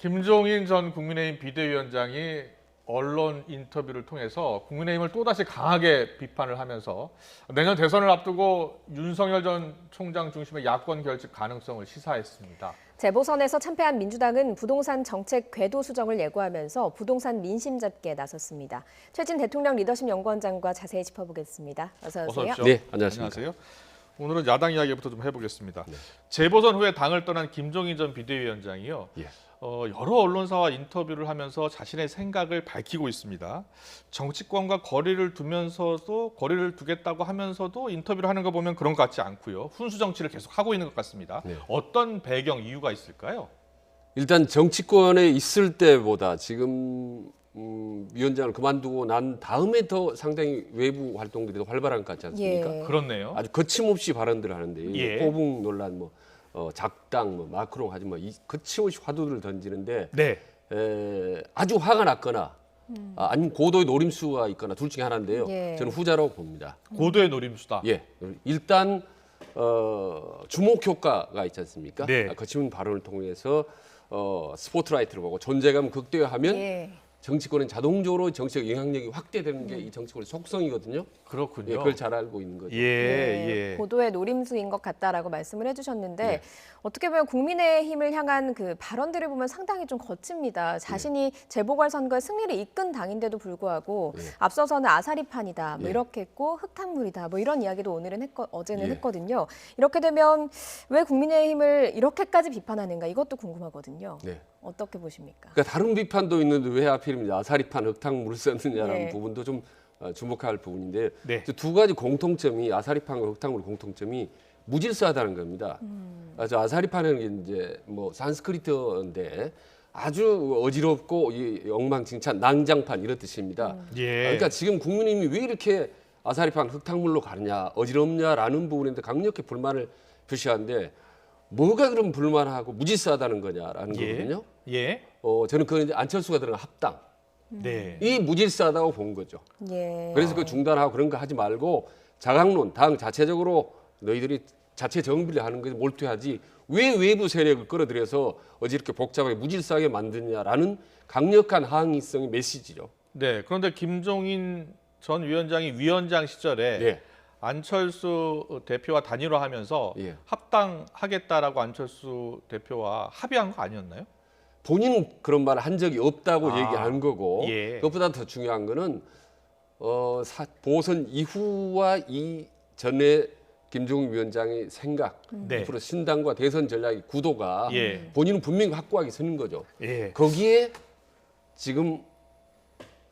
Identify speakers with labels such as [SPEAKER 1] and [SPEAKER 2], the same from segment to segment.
[SPEAKER 1] 김종인 전 국민의힘 비대위원장이 언론 인터뷰를 통해서 국민의힘을 또다시 강하게 비판을 하면서 내년 대선을 앞두고 윤석열 전 총장 중심의 야권 결집 가능성을 시사했습니다.
[SPEAKER 2] 재보선에서 참패한 민주당은 부동산 정책 궤도 수정을 예고하면서 부동산 민심 잡기에 나섰습니다. 최진 대통령 리더십 연구원장과 자세히 짚어보겠습니다. 어서 오세요.
[SPEAKER 1] 어서 오십시오.
[SPEAKER 3] 네, 안녕하십니까.
[SPEAKER 1] 안녕하세요. 오늘은 야당 이야기부터 좀 해보겠습니다.
[SPEAKER 3] 네.
[SPEAKER 1] 재보선 후에 당을 떠난 김종인 전 비대위원장이요.
[SPEAKER 3] 예.
[SPEAKER 1] 여러 언론사와 인터뷰를 하면서 자신의 생각을 밝히고 있습니다. 정치권과 거리를 두겠다고 하면서도 인터뷰를 하는 거 보면 그런 것 같지 않고요. 훈수 정치를 계속 하고 있는 것 같습니다.
[SPEAKER 3] 네.
[SPEAKER 1] 어떤 배경 이유가 있을까요?
[SPEAKER 3] 일단 정치권에 있을 때보다 지금 위원장을 그만두고 난 다음에 더 상당히 외부 활동들이 더 활발한 것 같지 않습니까?
[SPEAKER 2] 예.
[SPEAKER 1] 그렇네요.
[SPEAKER 3] 아주 거침없이 발언들을 하는데
[SPEAKER 1] 예.
[SPEAKER 3] 포북 논란, 작당, 마크롱 하지 거침없이 화두를 던지는데
[SPEAKER 1] 네.
[SPEAKER 3] 아주 화가 났거나 아니면 고도의 노림수가 있거나 둘 중에 하나인데요.
[SPEAKER 2] 예.
[SPEAKER 3] 저는 후자라고 봅니다.
[SPEAKER 1] 고도의 노림수다.
[SPEAKER 3] 예, 일단 주목 효과가 있지 않습니까?
[SPEAKER 1] 네.
[SPEAKER 3] 거침없는 발언을 통해서 스포트라이트를 보고 존재감 극대화하면
[SPEAKER 2] 예.
[SPEAKER 3] 정치권은 자동적으로 정치적 영향력이 확대되는 게 이 정치권의 속성이거든요.
[SPEAKER 1] 그렇군요.
[SPEAKER 3] 예, 그걸 잘 알고 있는 거죠.
[SPEAKER 1] 예.
[SPEAKER 2] 고도의 노림수인 것 같다라고 말씀을 해주셨는데
[SPEAKER 3] 네.
[SPEAKER 2] 어떻게 보면 국민의힘을 향한 그 발언들을 보면 상당히 좀 거칩니다. 자신이 재보궐선거에 승리를 이끈 당인데도 불구하고
[SPEAKER 3] 네.
[SPEAKER 2] 앞서서는 아사리판이다, 뭐
[SPEAKER 3] 네.
[SPEAKER 2] 이렇게 했고 흑탕물이다, 뭐 이런 이야기도 어제는
[SPEAKER 3] 예.
[SPEAKER 2] 했거든요. 이렇게 되면 왜 국민의힘을 이렇게까지 비판하는가 이것도 궁금하거든요.
[SPEAKER 3] 네.
[SPEAKER 2] 어떻게 보십니까?
[SPEAKER 3] 그러니까 다른 비판도 있는데 왜 하필이면 아사리판, 흑탕물을 썼느냐라는
[SPEAKER 2] 네.
[SPEAKER 3] 부분도 좀 주목할 부분인데
[SPEAKER 1] 네.
[SPEAKER 3] 두 가지 공통점이 아사리판과 흑탕물 공통점이 무질서하다는 겁니다. 저 아사리판은 이제 산스크리트인데 아주 어지럽고 이 엉망진창 낭장판 이런 뜻입니다.
[SPEAKER 1] 예.
[SPEAKER 3] 그러니까 지금 국민의힘이 왜 이렇게 아사리판 흑탕물로 가느냐 어지럽냐라는 부분인데 강력히 불만을 표시하는데 뭐가 그럼 불만하고 무질서하다는 거냐라는 거거든요.
[SPEAKER 1] 예.
[SPEAKER 3] 저는 그건 이제 안철수가 들어간 합당
[SPEAKER 1] 네.
[SPEAKER 3] 이 무질서하다고 본 거죠.
[SPEAKER 2] 예.
[SPEAKER 3] 그래서 그 중단하고 그런 거 하지 말고 자강론 당 자체적으로 너희들이 자체 정비를 하는 것에 몰두하지 왜 외부 세력을 끌어들여서 어제 이렇게 복잡하게 무질서하게 만드냐라는 강력한 항의성의 메시지죠.
[SPEAKER 1] 네. 그런데 김종인 전 위원장이 위원장 시절에
[SPEAKER 3] 예.
[SPEAKER 1] 안철수 대표와 단일화하면서
[SPEAKER 3] 예.
[SPEAKER 1] 합당하겠다라고 안철수 대표와 합의한 거 아니었나요?
[SPEAKER 3] 본인은 그런 말을 한 적이 없다고 얘기하는 거고
[SPEAKER 1] 예.
[SPEAKER 3] 그것보다 더 중요한 거는 보선 이후와 이전에 김종인 위원장의 생각,
[SPEAKER 1] 네.
[SPEAKER 3] 앞으로 신당과 대선 전략의 구도가
[SPEAKER 1] 예.
[SPEAKER 3] 본인은 분명히 확고하게 서는 거죠.
[SPEAKER 1] 예.
[SPEAKER 3] 거기에 지금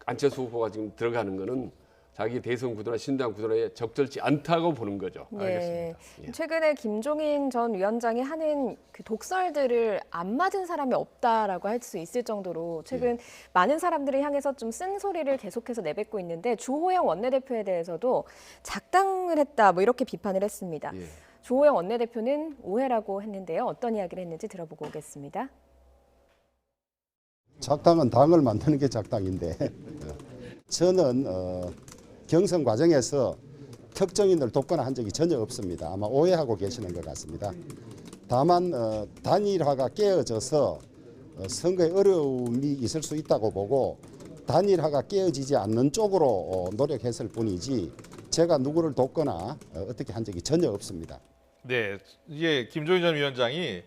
[SPEAKER 3] 안철수 후보가 지금 들어가는 거는 자기 대선 구도나 신당 구도에 적절치 않다고 보는 거죠.
[SPEAKER 2] 네.
[SPEAKER 3] 예.
[SPEAKER 2] 최근에 김종인 전 위원장이 하는 그 독설들을 안 맞은 사람이 없다라고 할 수 있을 정도로 최근 많은 사람들을 향해서 좀 쓴소리를 계속해서 내뱉고 있는데 주호영 원내대표에 대해서도 작당을 했다 뭐 이렇게 비판을 했습니다.
[SPEAKER 3] 예.
[SPEAKER 2] 주호영 원내대표는 오해라고 했는데요. 어떤 이야기를 했는지 들어보고 오겠습니다.
[SPEAKER 4] 작당은 당을 만드는 게 작당인데 저는 경선 과정에서 특정인을 돕거나 한 적이 전혀 없습니다. 아마 오해하고 계시는 것 같습니다. 다만 단일화가 깨어져서 선거에 어려움이 있을 수 있다고 보고 단일화가 깨어지지 않는 쪽으로 노력했을 뿐이지 제가 누구를 돕거나 어떻게 한 적이 전혀 없습니다.
[SPEAKER 1] 네. 이게 김종인 전 위원장이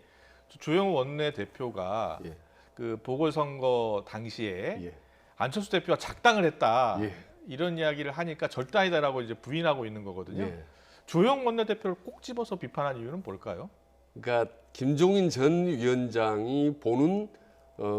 [SPEAKER 1] 주호영 원내대표가
[SPEAKER 3] 예.
[SPEAKER 1] 그 보궐선거 당시에
[SPEAKER 3] 예.
[SPEAKER 1] 안철수 대표가 작당을 했다.
[SPEAKER 3] 예.
[SPEAKER 1] 이런 이야기를 하니까 절대 아니다라고 이제 부인하고 있는 거거든요.
[SPEAKER 3] 예.
[SPEAKER 1] 주호영 원내대표를 꼭 집어서 비판한 이유는 뭘까요?
[SPEAKER 3] 그러니까 김종인 전 위원장이 보는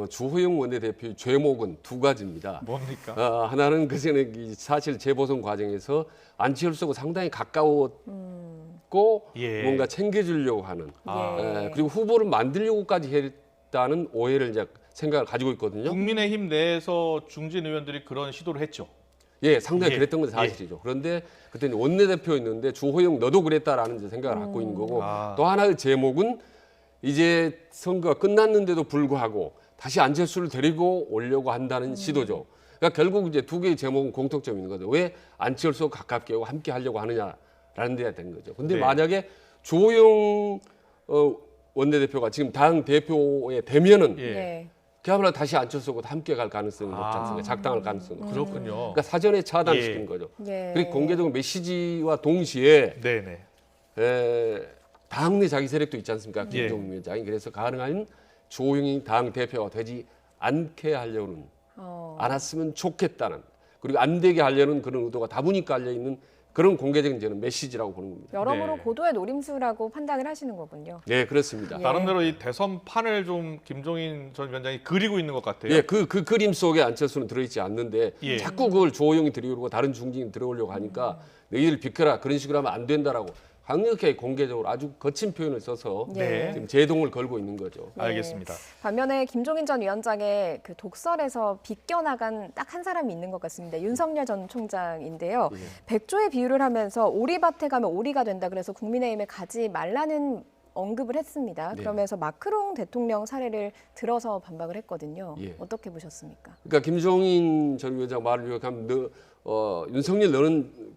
[SPEAKER 3] 주호영 원내대표의 죄목은 두 가지입니다.
[SPEAKER 1] 뭡니까?
[SPEAKER 3] 하나는 그전에 사실 재보선 과정에서 안철수하고 상당히 가까웠고
[SPEAKER 1] 예.
[SPEAKER 3] 뭔가 챙겨주려고 하는
[SPEAKER 2] 예.
[SPEAKER 3] 그리고 후보를 만들려고까지 했다는 오해를 이제 생각을 가지고 있거든요.
[SPEAKER 1] 국민의힘 내에서 중진 의원들이 그런 시도를 했죠.
[SPEAKER 3] 예, 상당히
[SPEAKER 1] 예.
[SPEAKER 3] 그랬던 건 사실이죠. 그런데 그때는 원내대표였는데 주호영 너도 그랬다라는 이제 생각을 갖고 있는 거고 또 하나의 제목은 이제 선거가 끝났는데도 불구하고 다시 안철수를 데리고 오려고 한다는 시도죠. 그러니까 결국 이제 두 개의 제목은 공통점이 있는 거죠. 왜 안철수 가깝게 하고 함께 하려고 하느냐라는 데가 된 거죠. 근데
[SPEAKER 1] 네.
[SPEAKER 3] 만약에 주호영 원내대표가 지금 당 대표에 되면은
[SPEAKER 1] 예.
[SPEAKER 2] 네.
[SPEAKER 3] 그야말로 다시 안철수하고 함께 갈 가능성이 높지
[SPEAKER 1] 아.
[SPEAKER 3] 않습니까? 작당할 가능성이 높죠.
[SPEAKER 1] 그렇군요.
[SPEAKER 3] 그러니까 사전에 차단시키는
[SPEAKER 1] 예.
[SPEAKER 3] 거죠.
[SPEAKER 2] 예.
[SPEAKER 3] 그리고 공개적으로 메시지와 동시에
[SPEAKER 1] 네네.
[SPEAKER 3] 당 내 자기 세력도 있지 않습니까?
[SPEAKER 1] 예.
[SPEAKER 3] 김종인 위원장이. 그래서 가능한 주호영이 당 대표가 되지 않게 하려는 안 왔으면 좋겠다는 그리고 안 되게 하려는 그런 의도가 다분히 깔려 있는 그런 공개적인 저는 메시지라고 보는 겁니다.
[SPEAKER 2] 여러모로
[SPEAKER 1] 네.
[SPEAKER 2] 고도의 노림수라고 판단을 하시는 거군요.
[SPEAKER 3] 네, 그렇습니다.
[SPEAKER 2] 예.
[SPEAKER 1] 나름대로 이 대선 판을 좀 김종인 전 위원장이 그리고 있는 것 같아요.
[SPEAKER 3] 예, 그 그림 속에 안철수는 들어있지 않는데
[SPEAKER 1] 예.
[SPEAKER 3] 자꾸 그걸 조호영이 들여오고 다른 중진이 들어오려고 하니까 너희들 비켜라 그런 식으로 하면 안 된다라고 강력하게 공개적으로 아주 거친 표현을 써서
[SPEAKER 1] 네.
[SPEAKER 3] 지금 제동을 걸고 있는 거죠.
[SPEAKER 2] 네.
[SPEAKER 1] 알겠습니다.
[SPEAKER 2] 반면에 김종인 전 위원장의 그 독설에서 비껴나간 딱 한 사람이 있는 것 같습니다. 윤석열 전 총장인데요. 백조의 비유를 하면서 오리밭에 가면 오리가 된다. 그래서 국민의힘에 가지 말라는 언급을 했습니다.
[SPEAKER 3] 네.
[SPEAKER 2] 그러면서 마크롱 대통령 사례를 들어서 반박을 했거든요.
[SPEAKER 3] 예.
[SPEAKER 2] 어떻게 보셨습니까?
[SPEAKER 3] 그러니까 김종인 전 위원장 말을 요약하면 윤석열 너는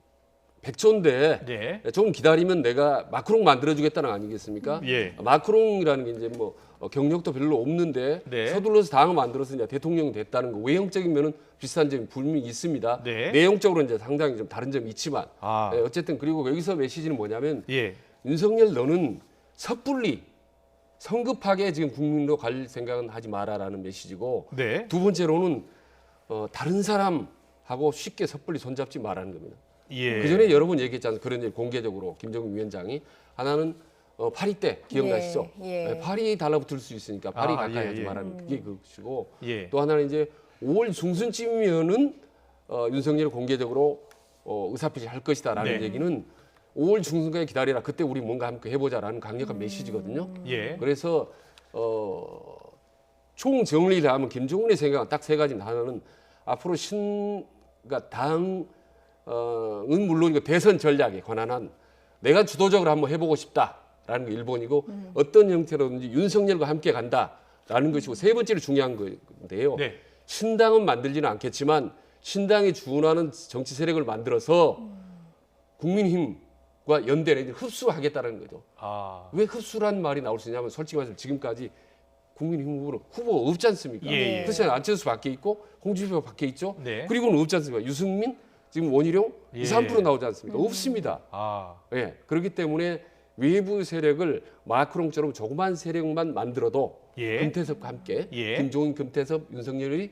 [SPEAKER 3] 백조인데
[SPEAKER 1] 네.
[SPEAKER 3] 조금 기다리면 내가 마크롱 만들어주겠다는 거 아니겠습니까?
[SPEAKER 1] 예.
[SPEAKER 3] 마크롱이라는 게 이제 뭐 경력도 별로 없는데
[SPEAKER 1] 네.
[SPEAKER 3] 서둘러서 당을 만들어서 이제 대통령이 됐다는 거 외형적인 면은 비슷한 점이 분명히 있습니다.
[SPEAKER 1] 네.
[SPEAKER 3] 내용적으로 이제 상당히 좀 다른 점이 있지만
[SPEAKER 1] 아.
[SPEAKER 3] 어쨌든 그리고 여기서 메시지는 뭐냐면
[SPEAKER 1] 예.
[SPEAKER 3] 윤석열 너는 섣불리 성급하게 지금 국민으로 갈 생각은 하지 마라라는 메시지고
[SPEAKER 1] 네.
[SPEAKER 3] 두 번째로는 다른 사람하고 쉽게 섭불리 손잡지 말라는 겁니다.
[SPEAKER 1] 예.
[SPEAKER 3] 그 전에 여러 번 얘기했잖아요. 그런 일 공개적으로 김정은 위원장이 하나는 파리 때 기억나시죠?
[SPEAKER 2] 예, 예.
[SPEAKER 3] 파리 달라붙을 수 있으니까 파리
[SPEAKER 1] 아,
[SPEAKER 3] 가까이
[SPEAKER 1] 예,
[SPEAKER 3] 하지
[SPEAKER 1] 예.
[SPEAKER 3] 말라는 그게 그것이고
[SPEAKER 1] 예.
[SPEAKER 3] 또 하나는 이제 5월 중순쯤이면은 윤석열이 공개적으로 의사표시를 할 것이다라는
[SPEAKER 1] 네.
[SPEAKER 3] 얘기는 5월 중순까지 기다려라. 그때 우리 뭔가 함께 해보자라는 강력한 메시지거든요.
[SPEAKER 1] 예.
[SPEAKER 3] 그래서 총 정리를 하면 김종인의 생각은 딱 세 가지인데 하나는 앞으로 그러니까 당은 물론 이거 대선 전략에 관한 한 내가 주도적으로 한번 해보고 싶다라는 게 1번이고 어떤 형태로든지 윤석열과 함께 간다라는 것이고 세 번째로 중요한 건데요.
[SPEAKER 1] 네.
[SPEAKER 3] 신당은 만들지는 않겠지만 신당에 준하는 정치 세력을 만들어서 국민힘과 연대를 흡수하겠다는 거죠.
[SPEAKER 1] 아.
[SPEAKER 3] 왜 흡수라는 말이 나올 수 있냐면 솔직히 말해서 지금까지 국민힘 후보가 없지 않습니까?
[SPEAKER 1] 예, 예.
[SPEAKER 3] 그렇잖아요. 안철수 밖에 있고 홍준표 밖에 있죠.
[SPEAKER 1] 네.
[SPEAKER 3] 그리고는 없지 않습니까? 유승민, 지금 원희룡
[SPEAKER 1] 예.
[SPEAKER 3] 2, 3% 나오지 않습니까? 없습니다.
[SPEAKER 1] 아.
[SPEAKER 3] 예. 그렇기 때문에 외부 세력을 마크롱처럼 조그만 세력만 만들어도
[SPEAKER 1] 예.
[SPEAKER 3] 금태섭과 함께
[SPEAKER 1] 예.
[SPEAKER 3] 김종인, 금태섭, 윤석열이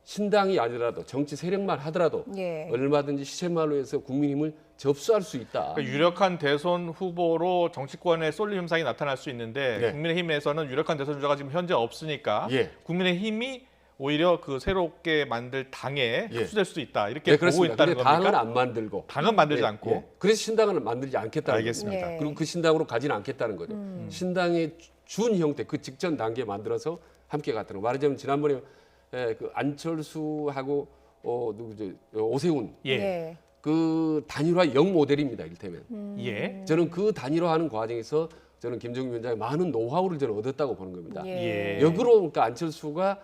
[SPEAKER 3] 신당이 아니라도 정치 세력만 하더라도
[SPEAKER 2] 예.
[SPEAKER 3] 얼마든지 시체말로 해서 국민힘을 접수할 수 있다.
[SPEAKER 1] 그러니까 유력한 대선 후보로 정치권에 쏠림 현상이 나타날 수 있는데
[SPEAKER 3] 네.
[SPEAKER 1] 국민의힘에서는 유력한 대선 주자가 지금 현재 없으니까
[SPEAKER 3] 예.
[SPEAKER 1] 국민의힘이 오히려 그 새롭게 만들 당에
[SPEAKER 3] 예.
[SPEAKER 1] 흡수될 수도 있다 이렇게
[SPEAKER 3] 네,
[SPEAKER 1] 보고
[SPEAKER 3] 그렇습니다.
[SPEAKER 1] 있다는
[SPEAKER 3] 근데
[SPEAKER 1] 겁니까?
[SPEAKER 3] 당은 안 만들고
[SPEAKER 1] 당은 만들지
[SPEAKER 3] 예,
[SPEAKER 1] 않고.
[SPEAKER 3] 예. 그래서 신당은 만들지 않겠다는
[SPEAKER 1] 알겠습니다.
[SPEAKER 3] 거죠.
[SPEAKER 2] 예.
[SPEAKER 3] 그리고 그 신당으로 가지는 않겠다는 거죠. 신당의 준 형태 그 직전 단계에 만들어서 함께 갔다는 거. 말하자면 지난번에 그 안철수하고 누구죠? 오세훈
[SPEAKER 1] 예.
[SPEAKER 2] 예.
[SPEAKER 3] 그 단일화 영 모델입니다. 이를테면
[SPEAKER 1] 예.
[SPEAKER 3] 저는 그 단일화하는 과정에서 저는 김정인 위원장이 많은 노하우를 저는 얻었다고 보는 겁니다.
[SPEAKER 1] 예.
[SPEAKER 3] 역으로 그러니까 안철수가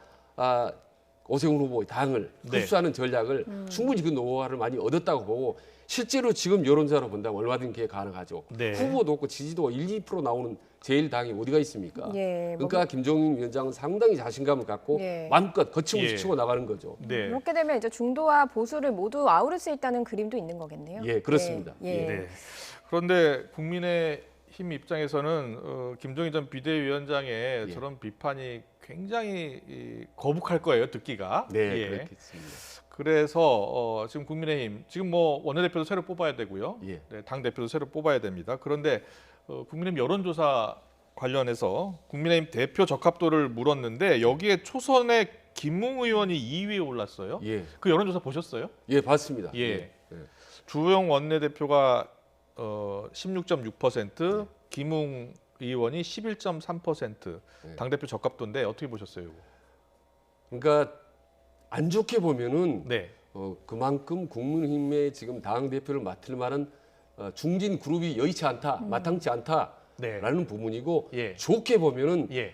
[SPEAKER 3] 오세훈 후보의 당을
[SPEAKER 1] 네.
[SPEAKER 3] 흡수하는 전략을 충분히 그 노하우를 많이 얻었다고 보고 실제로 지금 여론조사로 본다면 얼마든지 그게 가능하죠.
[SPEAKER 1] 네.
[SPEAKER 3] 후보도 없고 지지도가 1, 2% 나오는 제일 당이 어디가 있습니까?
[SPEAKER 2] 예.
[SPEAKER 3] 그러니까 김종인 위원장은 상당히 자신감을 갖고
[SPEAKER 2] 예.
[SPEAKER 3] 마음껏 거침없이
[SPEAKER 1] 예.
[SPEAKER 3] 치고 나가는 거죠.
[SPEAKER 1] 네.
[SPEAKER 2] 그렇게 되면 이제 중도와 보수를 모두 아우를 수 있다는 그림도 있는 거겠네요.
[SPEAKER 3] 예, 그렇습니다.
[SPEAKER 2] 예. 예.
[SPEAKER 1] 네. 그런데 국민의힘 입장에서는 김종인 전 비대위원장의
[SPEAKER 3] 예.
[SPEAKER 1] 저런 비판이 굉장히 거북할 거예요, 듣기가.
[SPEAKER 3] 네,
[SPEAKER 1] 예.
[SPEAKER 3] 그렇겠습니다.
[SPEAKER 1] 그래서 지금 국민의힘 지금 뭐 원내대표도 새로 뽑아야 되고요.
[SPEAKER 3] 예.
[SPEAKER 1] 네, 당 대표도 새로 뽑아야 됩니다. 그런데 국민의힘 여론조사 관련해서 국민의힘 대표 적합도를 물었는데 여기에 초선의 김웅 의원이 2위에 올랐어요.
[SPEAKER 3] 예,
[SPEAKER 1] 그 여론조사 보셨어요?
[SPEAKER 3] 예, 봤습니다.
[SPEAKER 1] 예.
[SPEAKER 3] 예.
[SPEAKER 1] 주호영 원내대표가 16.6%, 김웅 의원이 11.3%
[SPEAKER 3] 네.
[SPEAKER 1] 당대표 적합도인데 어떻게 보셨어요? 이거?
[SPEAKER 3] 그러니까 안 좋게 보면은
[SPEAKER 1] 네.
[SPEAKER 3] 그만큼 국민의힘의 지금 당 대표를 맡을 만한 중진 그룹이 여의치 않다, 마땅치 않다라는
[SPEAKER 1] 네.
[SPEAKER 3] 부분이고
[SPEAKER 1] 예.
[SPEAKER 3] 좋게 보면은
[SPEAKER 1] 예.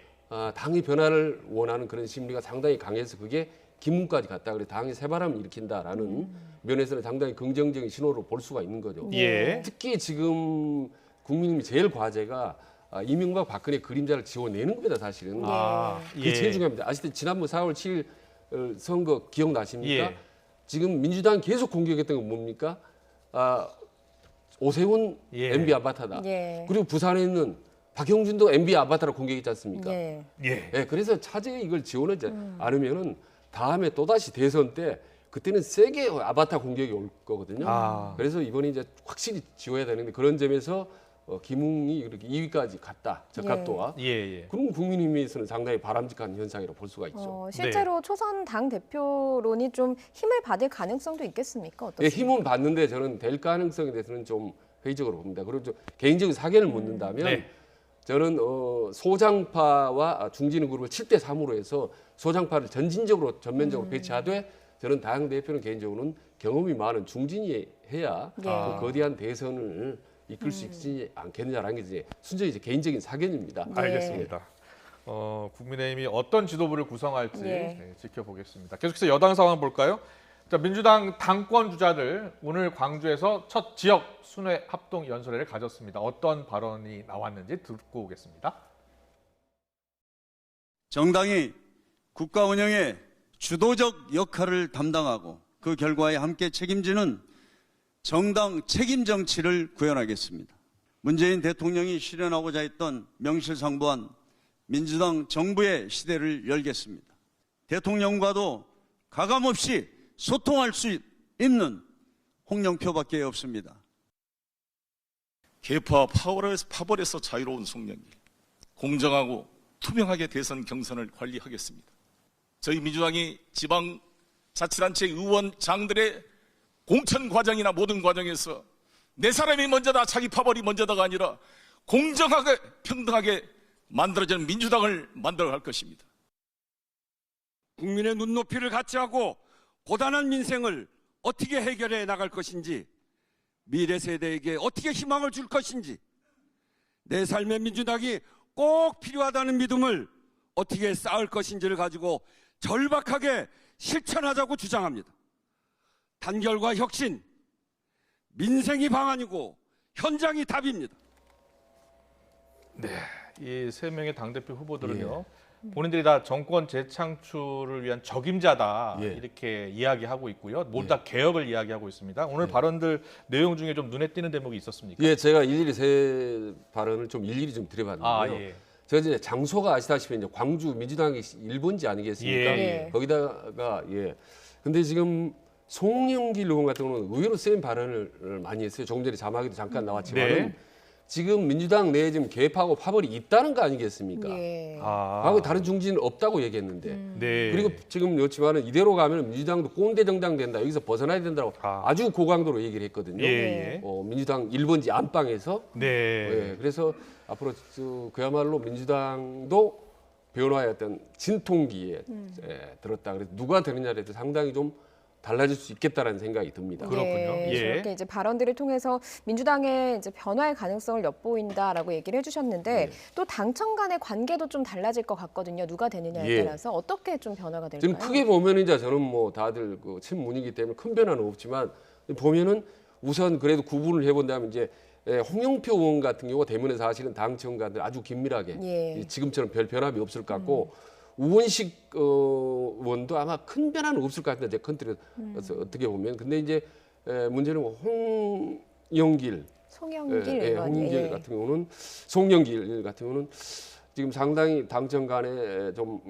[SPEAKER 3] 당의 변화를 원하는 그런 심리가 상당히 강해서 그게 김문까지 갔다 그래 당의 새바람을 일으킨다라는 면에서는 상당히 긍정적인 신호로 볼 수가 있는 거죠.
[SPEAKER 1] 예.
[SPEAKER 3] 특히 지금 국민의힘이 제일 과제가 이명박 박근혜 그림자를 지워내는 겁니다, 사실은. 그게 제일 중요합니다. 아시다시피 지난번 4월 7일 선거 기억나십니까?
[SPEAKER 1] 예.
[SPEAKER 3] 지금 민주당 계속 공격했던 건 뭡니까? 오세훈
[SPEAKER 1] 예.
[SPEAKER 3] MB 아바타다.
[SPEAKER 2] 예.
[SPEAKER 3] 그리고 부산에 있는 박형준도 MB 아바타로 공격했지 않습니까?
[SPEAKER 2] 예.
[SPEAKER 1] 예.
[SPEAKER 3] 예, 그래서 차제에 이걸 지원하지 않으면은 다음에 또다시 대선 때 그때는 세게 아바타 공격이 올 거거든요. 그래서 이번에 이제 확실히 지워야 되는데 그런 점에서 김웅이 이렇게 2위까지 갔다. 적합도가.
[SPEAKER 1] 예. 예.
[SPEAKER 3] 그럼 국민의힘에서는 상당히 바람직한 현상이라고 볼 수가 있죠.
[SPEAKER 2] 실제로 초선 당 대표론이 좀 힘을 받을 가능성도 있겠습니까?
[SPEAKER 3] 예,
[SPEAKER 2] 어떻습니까?
[SPEAKER 3] 힘은 받는데 저는 될 가능성에 대해서는 좀 회의적으로 봅니다. 그리고 좀 개인적인 사견을 묻는다면
[SPEAKER 1] 네.
[SPEAKER 3] 저는 소장파와 중진의 그룹을 7대 3으로 해서 소장파를 전면적으로 배치하되 저는 당 대표는 개인적으로는 경험이 많은 중진이 해야 그 거대한 대선을 이끌 수 있지 않겠느냐라는 게 이제 순전히 이제 개인적인 사견입니다.
[SPEAKER 1] 알겠습니다. 국민의힘이 어떤 지도부를 구성할지
[SPEAKER 2] 예.
[SPEAKER 1] 지켜보겠습니다. 계속해서 여당 상황 볼까요? 자, 민주당 당권 주자들 오늘 광주에서 첫 지역 순회 합동 연설회를 가졌습니다. 어떤 발언이 나왔는지 듣고 오겠습니다.
[SPEAKER 5] 정당이 국가 운영에 주도적 역할을 담당하고 그 결과에 함께 책임지는 정당 책임 정치를 구현하겠습니다. 문재인 대통령이 실현하고자 했던 명실상부한 민주당 정부의 시대를 열겠습니다. 대통령과도 가감없이 소통할 수 있는 홍영표밖에 없습니다.
[SPEAKER 6] 개파 파벌에서 자유로운 송년기, 공정하고 투명하게 대선 경선을 관리하겠습니다. 저희 민주당이 지방자치단체 의원장들의 공천 과정이나 모든 과정에서 내 사람이 먼저다, 자기 파벌이 먼저다가 아니라 공정하게 평등하게 만들어지는 민주당을 만들어갈 것입니다.
[SPEAKER 7] 국민의 눈높이를 같이 하고 고단한 민생을 어떻게 해결해 나갈 것인지, 미래 세대에게 어떻게 희망을 줄 것인지, 내 삶의 민주당이 꼭 필요하다는 믿음을 어떻게 쌓을 것인지를 가지고 절박하게 실천하자고 주장합니다. 단결과 혁신, 민생이 방안이고 현장이 답입니다.
[SPEAKER 1] 이 세 명의 당대표 후보들은요. 본인들이 다 정권 재창출을 위한 적임자다 이렇게 이야기하고 있고요. 모두 다 개혁을 이야기하고 있습니다. 오늘 발언들 내용 중에 좀 눈에 띄는 대목이 있었습니까?
[SPEAKER 3] 예, 제가 일일이 세 발언을 좀 일일이 좀 드려봤는데요. 제가 이제 장소가 아시다시피 이제 광주 민주당이 1번지 아니겠습니까? 거기다가 근데 지금 송영길 의원 같은 경우는 의외로 센 발언을 많이 했어요. 조금 전에 자막에도 잠깐 나왔지만은 지금 민주당 내에 지금 개파하고 파벌이 있다는 거 아니겠습니까? 하고 다른 중진은 없다고 얘기했는데 그리고 지금 그렇지만은 이대로 가면 민주당도 꼰대 정당 된다. 여기서 벗어나야 된다고 아주 고강도로 얘기를 했거든요. 민주당 1번지 안방에서. 그래서 앞으로 그야말로 민주당도 변화의 어떤 진통기에 들었다. 그래서 누가 되느냐에 대해서 상당히 좀 달라질 수 있겠다라는 생각이 듭니다.
[SPEAKER 1] 그렇군요.
[SPEAKER 2] 이렇게 이제 발언들을 통해서 민주당의 이제 변화의 가능성을 엿보인다라고 얘기를 해주셨는데 또 당청 간의 관계도 좀 달라질 것 같거든요. 누가 되느냐에 따라서 어떻게 좀 변화가 될까요?
[SPEAKER 3] 지금 크게 보면 이제 저는 뭐 다들 그 친문이기 때문에 큰 변화는 없지만 보면은 우선 그래도 구분을 해본다면 이제 홍영표 의원 같은 경우가 대면에서 사실은 당청과들 아주 긴밀하게 지금처럼 별 변함이 없을 것 같고. 우원식 의원도 아마 큰 변화는 없을 것 같은데 제 컨트롤에서 어떻게 보면 근데 이제 문제는 송영길 같은 경우는 지금 상당히 당청 간에 좀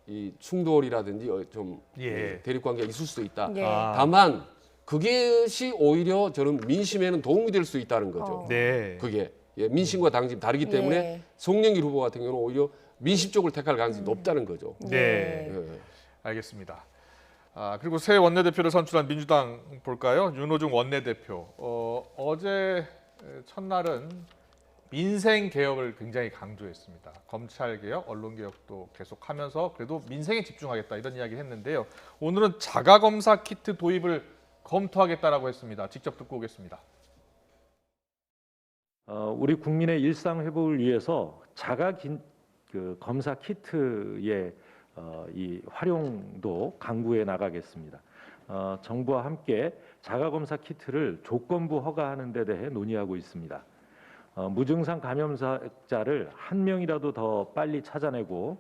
[SPEAKER 3] 이 충돌이라든지 좀 대립 관계가 있을 수도 있다. 다만 그것이 오히려 저는 민심에는 도움이 될 수 있다는 거죠. 그게 민심과 당심 다르기 때문에 송영길 후보 같은 경우는 오히려 민심 쪽을 택할 가능성이 높다는 거죠.
[SPEAKER 1] 알겠습니다. 그리고 새 원내대표를 선출한 민주당 볼까요? 윤호중 원내대표. 어제 첫날은 민생 개혁을 굉장히 강조했습니다. 검찰 개혁, 언론 개혁도 계속하면서 그래도 민생에 집중하겠다 이런 이야기를 했는데요. 오늘은 자가 검사 키트 도입을 검토하겠다라고 했습니다. 직접 듣고 오겠습니다.
[SPEAKER 8] 우리 국민의 일상 회복을 위해서 검사 키트의 이 활용도 강구해 나가겠습니다. 정부와 함께 자가검사 키트를 조건부 허가하는 데 대해 논의하고 있습니다. 무증상 감염자를 한 명이라도 더 빨리 찾아내고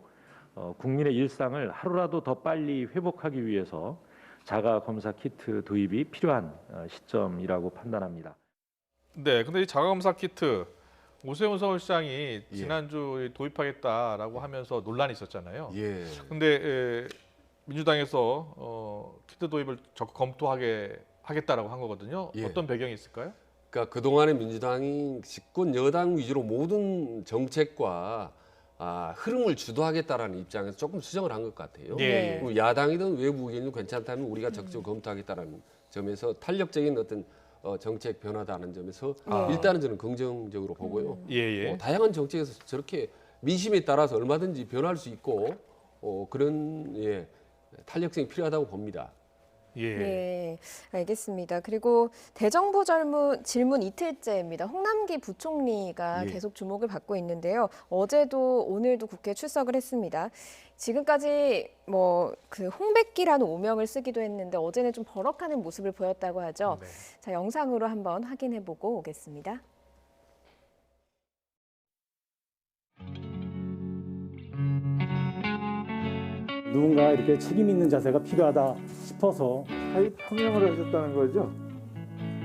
[SPEAKER 8] 국민의 일상을 하루라도 더 빨리 회복하기 위해서 자가 검사 키트 도입이 필요한 시점이라고 판단합니다.
[SPEAKER 1] 네, 근데 이 자가검사 키트 오세훈 서울시장이 지난주 도입하겠다라고 하면서 논란이 있었잖아요.
[SPEAKER 3] 예.
[SPEAKER 1] 근데 민주당에서 키트 도입을 적극 검토하겠다라고 한 거거든요.
[SPEAKER 3] 예.
[SPEAKER 1] 어떤 배경이 있을까요?
[SPEAKER 3] 그러니까 그동안에 민주당이 집권 여당 위주로 모든 정책과 흐름을 주도하겠다라는 입장에서 조금 수정을 한 것 같아요.
[SPEAKER 1] 예.
[SPEAKER 3] 그리고 야당이든 외부 의견이 괜찮다면 우리가 적극 검토하겠다라는 점에서 탄력적인 어떤 정책 변화다는 점에서 일단은 저는 긍정적으로 보고요.
[SPEAKER 1] 예.
[SPEAKER 3] 다양한 정책에서 저렇게 민심에 따라서 얼마든지 변할 수 있고 그런 탄력성이 필요하다고 봅니다.
[SPEAKER 1] 예.
[SPEAKER 2] 네, 알겠습니다. 그리고 대정부 질문 이틀째입니다. 홍남기 부총리가
[SPEAKER 3] 예.
[SPEAKER 2] 계속 주목을 받고 있는데요. 어제도 오늘도 국회에 출석을 했습니다. 지금까지 그 홍백기라는 오명을 쓰기도 했는데 어제는 좀 버럭하는 모습을 보였다고 하죠.
[SPEAKER 1] 네.
[SPEAKER 2] 자, 영상으로 한번 확인해보고 오겠습니다.
[SPEAKER 9] 누군가 이렇게 책임 있는 자세가 필요하다 싶어서
[SPEAKER 10] 사직서명을 하셨다는 거죠?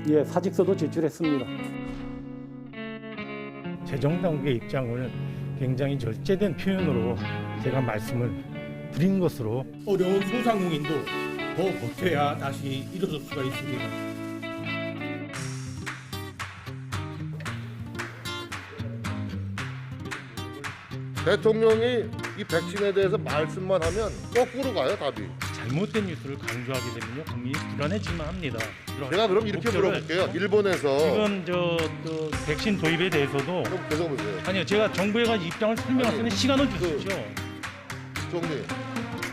[SPEAKER 9] 예, 사직서도 제출했습니다.
[SPEAKER 10] 재정당국의 입장을 굉장히 절제된 표현으로 제가 말씀을 드린 것으로 어려운 소상공인도 더 버텨야 다시 일어설 수가 있습니다.
[SPEAKER 11] 대통령이 이 백신에 대해서 말씀만 하면 거꾸로 가요, 답이.
[SPEAKER 10] 잘못된 뉴스를 강조하게 되면요 국민이 불안해질만 합니다.
[SPEAKER 11] 제가 그럼 이렇게 물어볼게요. 일본에서
[SPEAKER 10] 지금 백신 도입에 대해서도
[SPEAKER 11] 좀 계속 보세요.
[SPEAKER 10] 아니요 제가 정부에 입장을 설명할 수 있는 시간을 주십시오.
[SPEAKER 11] 총리,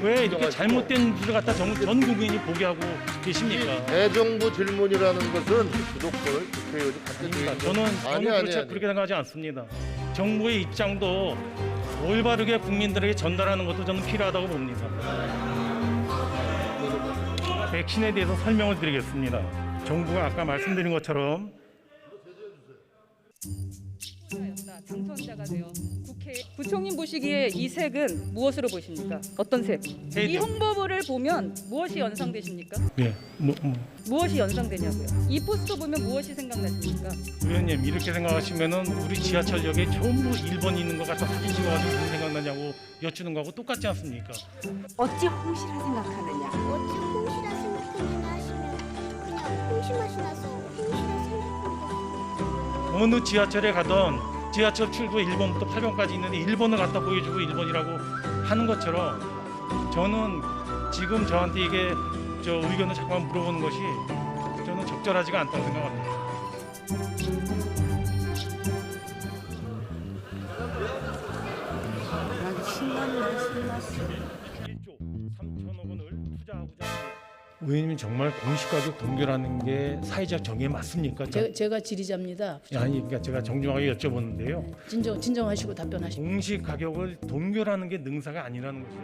[SPEAKER 10] 왜 이렇게 잘못된 뉴스를 갖다 전 국민이 보게 하고 계십니까?
[SPEAKER 11] 대정부 질문이라는 것은 주도권을 국회의원이 갖게 돼 있는
[SPEAKER 10] 저는 그렇게 생각하지 않습니다. 정부의 입장도 올바르게 국민들에게 전달하는 것도 저는 필요하다고 봅니다. 백신에 대해서 설명을 드리겠습니다. 정부가 아까 말씀드린 것처럼
[SPEAKER 12] 당선자가 되어 국회 부총님 보시기에 이 색은 무엇으로 보십니까? 어떤 색? 이 홍보물을 보면 무엇이 연상되십니까?
[SPEAKER 10] 네,
[SPEAKER 12] 무엇이 연상되냐고요? 이 포스터 보면 무엇이 생각나십니까?
[SPEAKER 10] 의원님 이렇게 생각하시면은 우리 지하철역에 전부 1번 있는 것 같아 사진 찍어가지고 무슨 생각나냐고 여쭈는 거하고 똑같지 않습니까?
[SPEAKER 13] 어찌 홍시라 생각하느냐? 어찌 홍시라 생각하느냐 하시면 그냥 홍시 맛이 나서 홍시라 생각하는 거.
[SPEAKER 10] 어느 지하철에 가던 지하철 출구 1번부터 8번까지 있는데 1번을 갖다 보여주고 1번이라고 하는 것처럼 저는 지금 저한테 이게 의견을 잠깐 물어보는 것이 저는 적절하지가 않다고 생각합니다. 의원님 정말 공시가격 동결하는 게 사회적 정의에 맞습니까?
[SPEAKER 14] 제가 지리자입니다.
[SPEAKER 10] 아니 그러니까 제가 정중하게 여쭤보는데요.
[SPEAKER 14] 진정하시고 답변하시고.
[SPEAKER 10] 공시가격을 동결하는 게 능사가 아니라는 것이죠.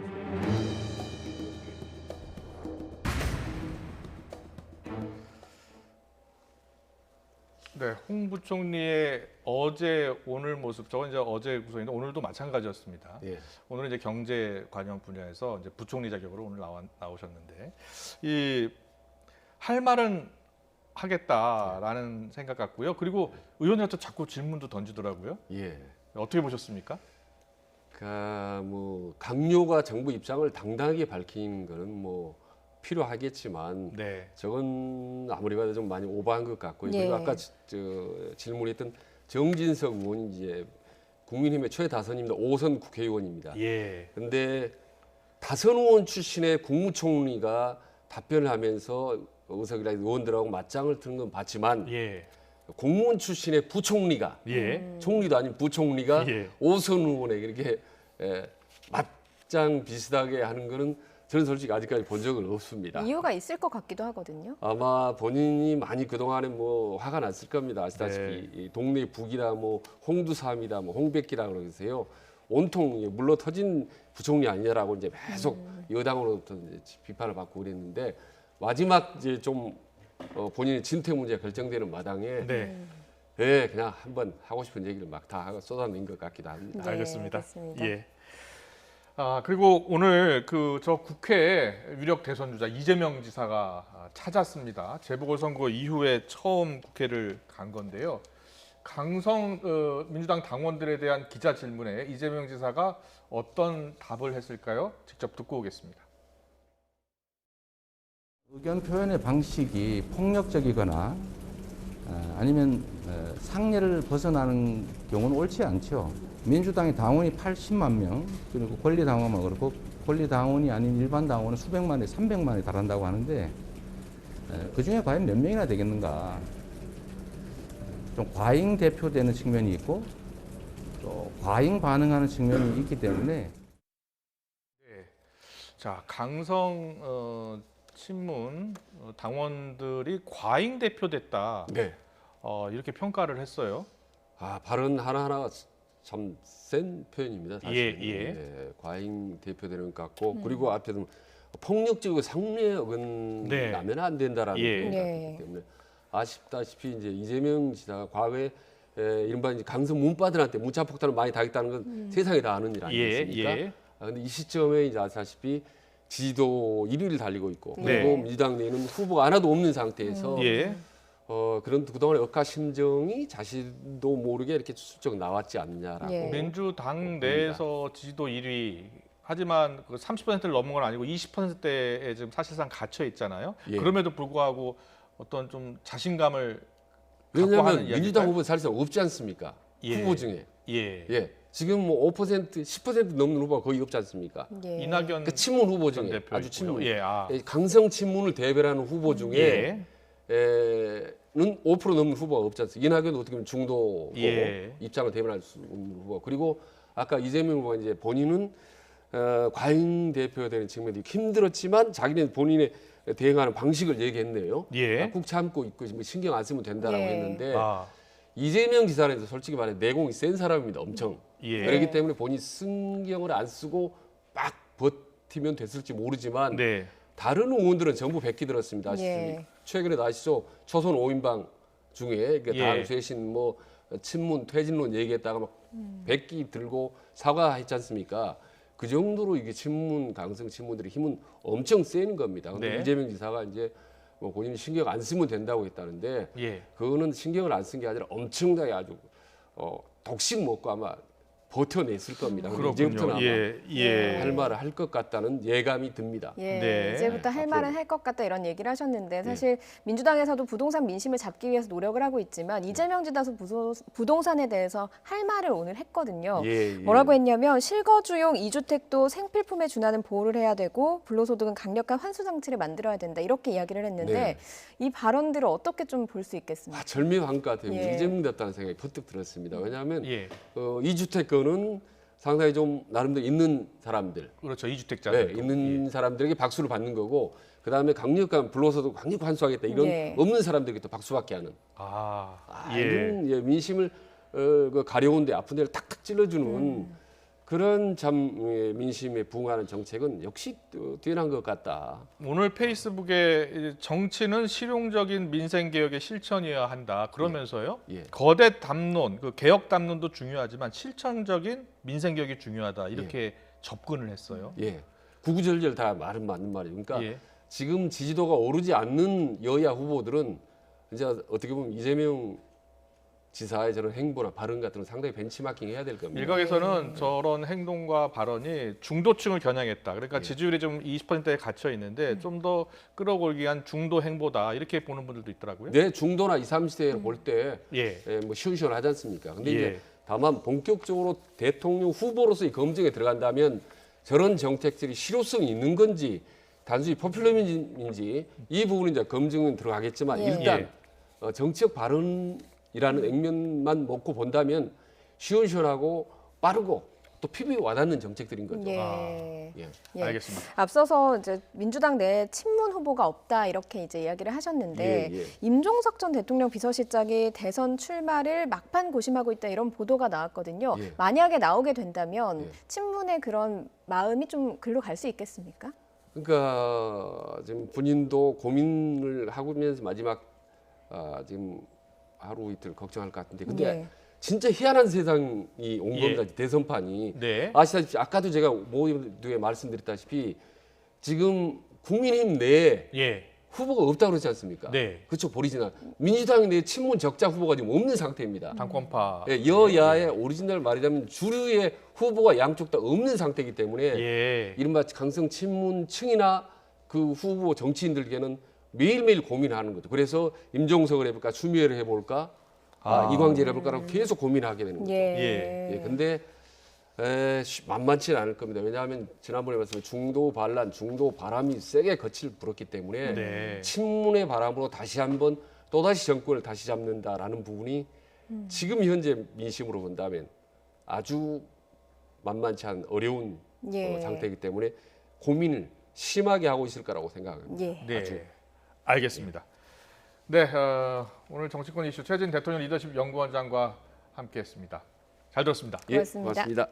[SPEAKER 1] 네, 홍 부총리의 어제 오늘 모습, 저건 이제 어제 구성인데 오늘도 마찬가지였습니다.
[SPEAKER 3] 예.
[SPEAKER 1] 오늘은 이제 경제 관련 분야에서 이제 부총리 자격으로 오늘 나오셨는데 할 말은 하겠다라는 생각 같고요. 그리고 의원님한테 자꾸 질문도 던지더라고요.
[SPEAKER 3] 예.
[SPEAKER 1] 어떻게 보셨습니까?
[SPEAKER 3] 강요가 정부 입장을 당당하게 밝힌 거는 필요하겠지만 저건 아무리 봐도 좀 많이 오버한 것 같고요. 그리고 아까 질문했던 정진석 의원이 이제 국민의힘의 최다선입니다. 5선 국회의원입니다. 그런데 다선 의원 출신의 국무총리가 답변을 하면서 의석이나 의원들하고 맞짱을 트는 건 봤지만 공무원 출신의 부총리가 총리도 아닌 부총리가 5선 의원에게 이렇게 맞짱 비슷하게 하는 거는 저는 솔직히 아직까지 본 적은 없습니다.
[SPEAKER 2] 이유가 있을 것 같기도 하거든요.
[SPEAKER 3] 아마 본인이 많이 그동안에 화가 났을 겁니다. 아시다시피 이 동네 북이다 홍두삼이다 홍백기라 그러세요. 온통 물러 터진 부총리 아니냐라고 이제 계속 여당으로부터 이제 비판을 받고 그랬는데 마지막 이제 좀 본인의 진퇴 문제가 결정되는 마당에 예, 그냥 한번 하고 싶은 얘기를 막 다 하고 쏟아낸 것 같기도 합니다.
[SPEAKER 2] 네,
[SPEAKER 1] 알겠습니다.
[SPEAKER 2] 알겠습니다.
[SPEAKER 1] 예. 그리고 오늘 저 국회 유력 대선 주자 이재명 지사가 찾았습니다. 재보궐선거 이후에 처음 국회를 간 건데요. 강성 민주당 당원들에 대한 기자 질문에 이재명 지사가 어떤 답을 했을까요? 직접 듣고 오겠습니다.
[SPEAKER 15] 의견 표현의 방식이 폭력적이거나 아니면 상례를 벗어나는 경우는 옳지 않죠. 민주당의 당원이 80만 명, 그리고 권리당원만 그렇고 권리당원이 아닌 일반 당원은 수백만에 300만에 달한다고 하는데 그중에 과연 몇 명이나 되겠는가. 좀 과잉 대표되는 측면이 있고 또 과잉 반응하는 측면이 있기 때문에
[SPEAKER 1] 자, 강성 친문 당원들이 과잉 대표됐다.
[SPEAKER 3] 네.
[SPEAKER 1] 이렇게 평가를 했어요.
[SPEAKER 3] 발언 하나하나가 참 센 표현입니다. 사실.
[SPEAKER 1] 예.
[SPEAKER 3] 과잉 대표되는 것 같고 그리고 앞에도 폭력적이고 상례에 어긋나면 안 된다라는 표현 같기 때문에 아쉽다시피 이제 이재명 지사가 과거에 이른바 이제 강성 문바들한테 문자폭탄을 많이 당했다는 건 세상에 다 아는 일 아니겠습니까? 근데 이 시점에 이제 아시다시피 지지도 1위를 달리고 있고 그리고 민주당 내에는 후보가 하나도 없는 상태에서 그런 그동안의 억하 심정이 자신도 모르게 이렇게 슬쩍 나왔지 않냐라고.
[SPEAKER 1] 민주당 내에서 지지도 1위 하지만 그 30%를 넘은 건 아니고 20%대에 지금 사실상 갇혀 있잖아요. 그럼에도 불구하고 어떤 좀 자신감을
[SPEAKER 3] 왜냐하면 민주당 후보 사실상 없지 않습니까? 후보 중에. 지금 뭐 5%, 10% 넘는 후보가 거의 없지 않습니까?
[SPEAKER 1] 이낙연
[SPEAKER 3] 그 친문 후보 중에 아주 친문. 강성 친문을 대변하는 후보 중에 는 5% 넘는 후보가 없지 않습니까? 이낙연도 어떻게 보면 중도 후보, 입장을 대변할 수 있는 후보. 그리고 아까 이재명 후보가 이제 본인은 과잉 대표되는 측면이 힘들었지만 자기는 본인의 대응하는 방식을 얘기했네요. 꾹 참고 있고 신경 안 쓰면 된다라고 했는데 이재명 지사는 솔직히 말해 내공이 센 사람입니다. 엄청. 그렇기 때문에 본인이 신경을 안 쓰고 막 버티면 됐을지 모르지만 다른 의원들은 전부 백기 들었습니다. 최근에 아시죠? 초선 5인방 중에 당 쇄신 뭐 친문 퇴진론 얘기했다가 막 백기 들고 사과했지 않습니까? 그 정도로 이게 친문 강성 친문들의 힘은 엄청 센 겁니다. 근데 이재명 지사가 이제 뭐 본인이 신경 안 쓰면 된다고 했다는데 그거는 신경을 안 쓴 게 아니라 엄청나게 아주 독식 먹고 아마 버텨냈을 겁니다. 이제부터는 아마 할 말을 할 것 같다는 예감이 듭니다.
[SPEAKER 2] 이제부터 할 말은 할 것 같다 이런 얘기를 하셨는데 사실 민주당에서도 부동산 민심을 잡기 위해서 노력을 하고 있지만 이재명 지사 부동산에 대해서 할 말을 오늘 했거든요. 뭐라고 했냐면 실거주용 2주택도 생필품에 준하는 보호를 해야 되고 불로소득은 강력한 환수 장치를 만들어야 된다 이렇게 이야기를 했는데 이 발언들을 어떻게 좀 볼 수 있겠습니까?
[SPEAKER 3] 절묘한 것 같아요. 이재명 됐다는 생각이 퍼뜩 들었습니다. 왜냐하면 2주택 는 상당히 좀 나름대로 있는 사람들,
[SPEAKER 1] 그렇죠. 2주택자들
[SPEAKER 3] 있는 사람들에게 박수를 받는 거고, 그 다음에 강력한 불로소득 강력 환수하겠다 이런 없는 사람들에게 또 박수받게 하는. 이런 민심을 가려운데 아픈 데를 탁탁 찔러주는 그런 참 민심에 부응하는 정책은 역시 뛰어난 것 같다.
[SPEAKER 1] 오늘 페이스북에 정치는 실용적인 민생 개혁의 실천이어야 한다. 그러면서요. 거대 담론, 그 개혁 담론도 중요하지만 실천적인 민생 개혁이 중요하다. 이렇게 접근을 했어요.
[SPEAKER 3] 구구절절 다 말은 맞는 말이에요. 그러니까 지금 지지도가 오르지 않는 여야 후보들은 이제 어떻게 보면 이재명 지사의 저런 행보나 발언 같은 건 상당히 벤치마킹 해야 될 겁니다.
[SPEAKER 1] 일각에서는 저런 행동과 발언이 중도층을 겨냥했다. 그러니까 지지율이 좀 20%에 갇혀 있는데 좀 더 끌어올기 위한 중도 행보다 이렇게 보는 분들도 있더라고요.
[SPEAKER 3] 중도나 20, 30대를 볼 때 뭐 시원시원하지 않습니까? 근데 이제 다만 본격적으로 대통령 후보로서의 검증에 들어간다면 저런 정책들이 실효성이 있는 건지 단순히 포퓰리즘인지 이 부분은 이제 검증은 들어가겠지만 일단 정치적 발언 이라는 액면만 먹고 본다면 시원시원하고 빠르고 또 피부에 와닿는 정책들인 거죠.
[SPEAKER 1] 알겠습니다.
[SPEAKER 2] 앞서서 이제 민주당 내에 친문 후보가 없다 이렇게 이제 이야기를 하셨는데 임종석 전 대통령 비서실장이 대선 출마를 막판 고심하고 있다 이런 보도가 나왔거든요. 만약에 나오게 된다면 친문의 그런 마음이 좀 글로 갈 수 있겠습니까?
[SPEAKER 3] 그러니까 지금 본인도 고민을 하면서 마지막 지금 하루 이틀 걱정할 것 같은데 근데
[SPEAKER 2] 예.
[SPEAKER 3] 진짜 희한한 세상이 온
[SPEAKER 1] 예.
[SPEAKER 3] 겁니다. 대선판이.
[SPEAKER 1] 네.
[SPEAKER 3] 아시다시피 아까도 제가 모두에 말씀드렸다시피 지금 국민의힘 내에
[SPEAKER 1] 예.
[SPEAKER 3] 후보가 없다고 그러지 않습니까?
[SPEAKER 1] 네.
[SPEAKER 3] 그렇죠. 보리지나 민주당 내 친문 적자 후보가 지금 없는 상태입니다.
[SPEAKER 1] 당권파.
[SPEAKER 3] 예, 여야의 오리지널 말하자면 주류의 후보가 양쪽 다 없는 상태이기 때문에
[SPEAKER 1] 예.
[SPEAKER 3] 이른바 강성 친문층이나 그 후보 정치인들에게는 매일매일 고민하는 거죠. 그래서 임종석을 해볼까, 추미애를 해볼까, 이광재를 해볼까라고 계속 고민하게 되는 거죠.
[SPEAKER 2] 예.
[SPEAKER 3] 근데 만만치는 않을 겁니다. 왜냐하면 지난번에 말씀드린 중도 반란, 중도 바람이 세게 거칠 불었기 때문에
[SPEAKER 1] 네.
[SPEAKER 3] 친문의 바람으로 다시 한번 또다시 정권을 다시 잡는다라는 부분이 지금 현재 민심으로 본다면 아주 만만치 않은 어려운
[SPEAKER 2] 예.
[SPEAKER 3] 상태이기 때문에 고민을 심하게 하고 있을 거라고 생각합니다.
[SPEAKER 2] 예.
[SPEAKER 1] 네.
[SPEAKER 3] 아주.
[SPEAKER 1] 알겠습니다. 네, 오늘 정치권 이슈 최진 대통령 리더십 연구원장과 함께했습니다. 잘 들었습니다.
[SPEAKER 3] 예,
[SPEAKER 2] 고맙습니다.
[SPEAKER 3] 고맙습니다.